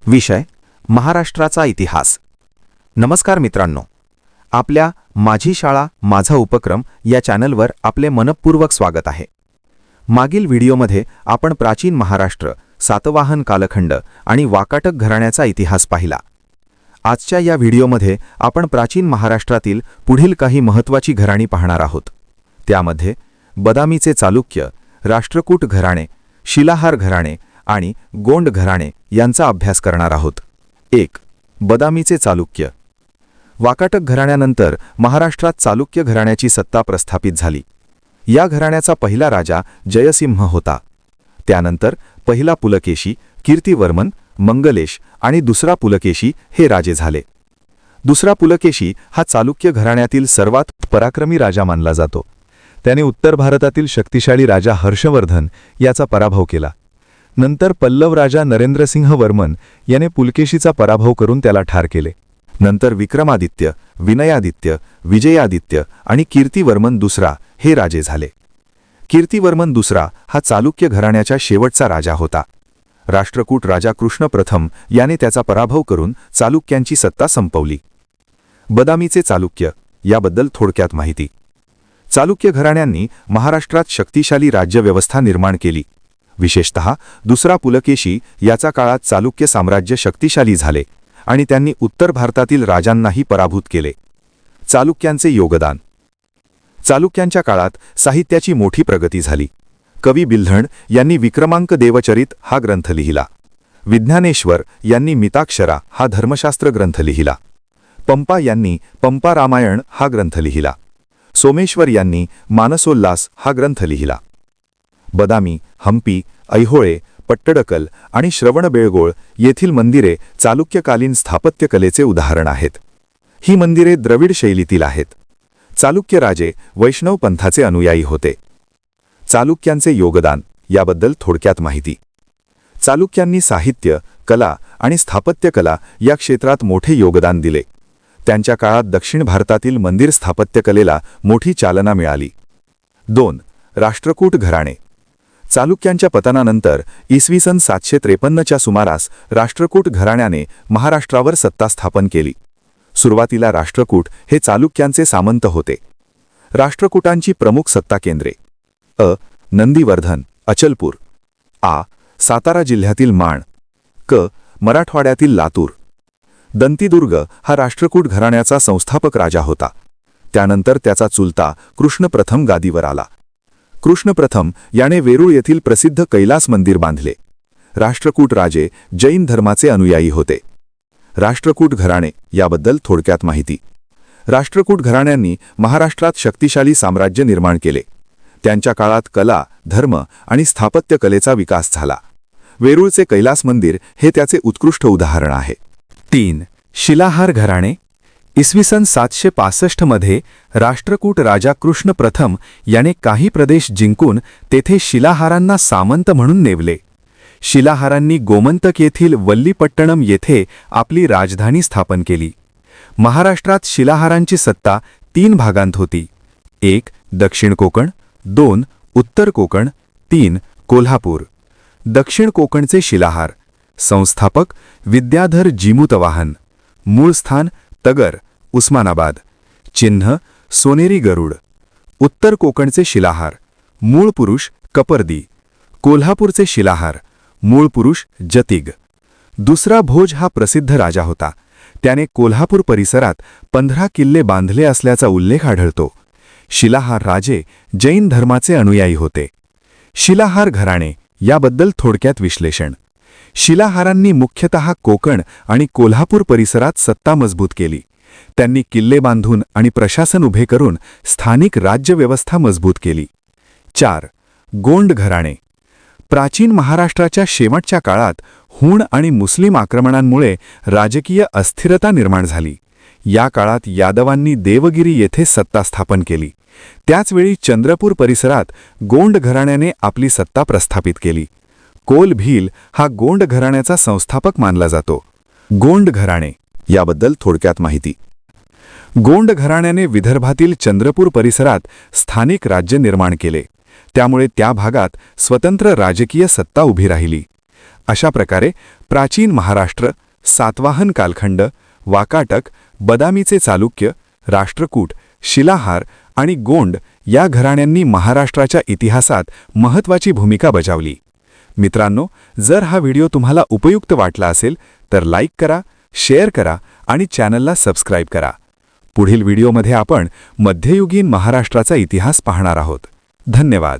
विषय महाराष्ट्राचा इतिहास। नमस्कार मित्रांनो, आपल्या माझी शाळा माझा उपक्रम या चॅनलवर आपले मनपूर्वक स्वागत आहे। मागील व्हिडिओमध्ये आपण प्राचीन महाराष्ट्र, सातवाहन कालखंड आणि वाकाटक घराण्याचा इतिहास पाहिला। आजच्या या व्हिडिओमध्ये आपण प्राचीन महाराष्ट्रातील पुढील काही महत्त्वाची घराणी पाहणार आहोत। त्यामध्ये बदामीचे चालुक्य, राष्ट्रकूट घराणे, शिलाहार घराणे आणि गोंड घराणे यांचा अभ्यास करणार आहोत। 1. बदामीचे चालुक्य। वाकाटक घराण्यानंतर महाराष्ट्रात चालुक्य घराण्याची सत्ता प्रस्थापित झाली। या घराण्याचा पहिला राजा जयसिंह होता। त्यानंतर पहिला पुलकेशी, कीर्तिवर्मन, मंगलेश आणि दुसरा पुलकेशी हे राजे झाले। दुसरा पुलकेशी हा चालुक्य घराण्यातील सर्वात पराक्रमी राजा मानला जातो। त्याने उत्तर भारतातील शक्तिशाली राजा हर्षवर्धन याचा पराभव केला। नंतर पल्लव राजा नरेंद्रसिंह वर्मन याने पुलकेशीचा पराभव करून त्याला ठार केले। नंतर विक्रमादित्य, विनयादित्य, विजयादित्य आणि कीर्तिवर्मन दुसरा हे राजे झाले। कीर्तिवर्मन दुसरा हा चालुक्य घराण्याचा शेवटचा राजा होता। राष्ट्रकूट राजा कृष्ण प्रथम याने त्याचा पराभव करून चालुक्यांची सत्ता संपवली। बदामीचे चालुक्य याबद्दल थोडक्यात माहिती। चालुक्य घराण्यांनी महाराष्ट्रात शक्तिशाली राज्यव्यवस्था निर्माण केली। विशेषतः दुसरा पुलकेशी याचा काळात चालुक्य साम्राज्य शक्तिशाली झाले आणि त्यांनी उत्तर भारतातील राजांनाही पराभूत केले। चालुक्यांचे योगदान। चालुक्यांच्या काळात साहित्याची मोठी प्रगती झाली। कवी बिल्हण यांनी विक्रमांक देवचरित हा ग्रंथ लिहिला। विज्ञानेश्वर यांनी मिताक्षरा हा धर्मशास्त्र ग्रंथ लिहिला। पंपा यांनी पंपा रामायण हा ग्रंथ लिहिला। सोमेश्वर यांनी मानसोल्लास हा ग्रंथ लिहिला। बदामी, हंपी, ऐहोळे, पट्टडकल आणि श्रवणबेळगोळ येथील मंदिरे चालुक्यकालीन स्थापत्यकलेचे उदाहरण आहेत। ही मंदिरे द्रविड शैलीतील आहेत। चालुक्य राजे वैष्णव पंथाचे अनुयायी होते। चालुक्यांचे योगदान याबद्दल थोडक्यात माहिती। चालुक्यांनी साहित्य, कला आणि स्थापत्यकला या क्षेत्रात मोठे योगदान दिले। त्यांच्या काळात दक्षिण भारतातील मंदिर स्थापत्यकलेला मोठी चालना मिळाली। 2. राष्ट्रकूट घराणे। चालुक्यांच्या पतनानंतर इसवी सन 753च्या सुमारास राष्ट्रकूट घराण्याने महाराष्ट्रावर सत्ता स्थापन केली। सुरुवातीला राष्ट्रकूट हे चालुक्यांचे सामंत होते। राष्ट्रकूटांची प्रमुख सत्ता केंद्रे: अ. नंदीवर्धन, अचलपूर. आ. सातारा जिल्ह्यातील माण. क. मराठवाड्यातील लातूर. दंतीदुर्ग हा राष्ट्रकूट घराण्याचा संस्थापक राजा होता। त्यानंतर त्याचा चुलता कृष्ण प्रथम गादीवर आला। कृष्ण प्रथम याने वेरूळ येथील प्रसिद्ध कैलास मंदिर बांधले। राष्ट्रकूट राजे जैन धर्माचे अनुयायी होते। राष्ट्रकूट घराणे याबद्दल थोडक्यात माहिती। राष्ट्रकूट घराण्यांनी महाराष्ट्रात शक्तिशाली साम्राज्य निर्माण केले। त्यांच्या काळात कला, धर्म आणि स्थापत्यकलेचा विकास झाला। वेरूळचे कैलास मंदिर हे त्याचे उत्कृष्ट उदाहरण आहे। 3. शिलाहार घराणे। इसवी सन 765 मध्ये राष्ट्रकूट राजा कृष्ण प्रथम याने काही प्रदेश जिंकून तेथे शिलाहारांना सामंत म्हणून नेमले। शिलाहारांनी गोमंतक येथील वल्लीपट्टणम येथे आपली राजधानी स्थापन केली। महाराष्ट्रात शिलाहारांची सत्ता 3 भागांत होती: 1. दक्षिण कोकण, 2. उत्तर कोकण, 3. कोल्हापूर। दक्षिण कोकणचे शिलाहार संस्थापक विद्याधर जिमुतवाहन। मूळ स्थान तगर, उस्मानाबाद। चिन्ह सोनेरी गरुड। उत्तर कोकणचे शिलाहार मूळ पुरुष कपर्दी। कोल्हापूरचे शिलाहार मूळ पुरुष जतिग। दुसरा भोज हा प्रसिद्ध राजा होता। त्याने कोल्हापूर परिसरात 15 किल्ले बांधले असल्याचा उल्लेख आढळतो। शिलाहार राजे जैन धर्माचे अनुयायी होते। शिलाहार घराणे याबद्दल थोडक्यात विश्लेषण। शिलाहारांनी मुख्यतः कोकण आणि कोल्हापूर परिसरात सत्ता मजबूत केली। त्यांनी किल्ले बांधून आणि प्रशासन उभे करून स्थानिक राज्यव्यवस्था मजबूत केली। 4. गोंड घराणे। प्राचीन महाराष्ट्राच्या शेवटच्या काळात हूण आणि मुस्लिम आक्रमणांमुळे राजकीय अस्थिरता निर्माण झाली। या काळात यादवांनी देवगिरी येथे सत्ता स्थापन केली। त्याचवेळी चंद्रपूर परिसरात गोंड घराण्याने आपली सत्ता प्रस्थापित केली। कोल भील हा गोंड घराण्याचा संस्थापक मानला जातो। गोंड घराणे याबद्दल थोडक्यात माहिती। गोंड घराण्याने विदर्भातील चंद्रपूर परिसरात स्थानिक राज्य निर्माण केले। त्यामुळे त्या भागात स्वतंत्र राजकीय सत्ता उभी राहिली। अशा प्रकारे प्राचीन महाराष्ट्र, सातवाहन कालखंड, वाकाटक, बदामीचे चालुक्य, राष्ट्रकूट, शिलाहार आणि गोंड या घराण्यांनी महाराष्ट्राच्या इतिहासात महत्त्वाची भूमिका बजावली. मित्रांनो, जर हा व्हिडिओ तुम्हाला उपयुक्त वाटला असेल तर लाईक करा, शेअर करा आणि चॅनलला सबस्क्राईब करा. पुढील व्हिडिओमध्ये आपण मध्ययुगीन महाराष्ट्राचा इतिहास पाहणार आहोत. धन्यवाद.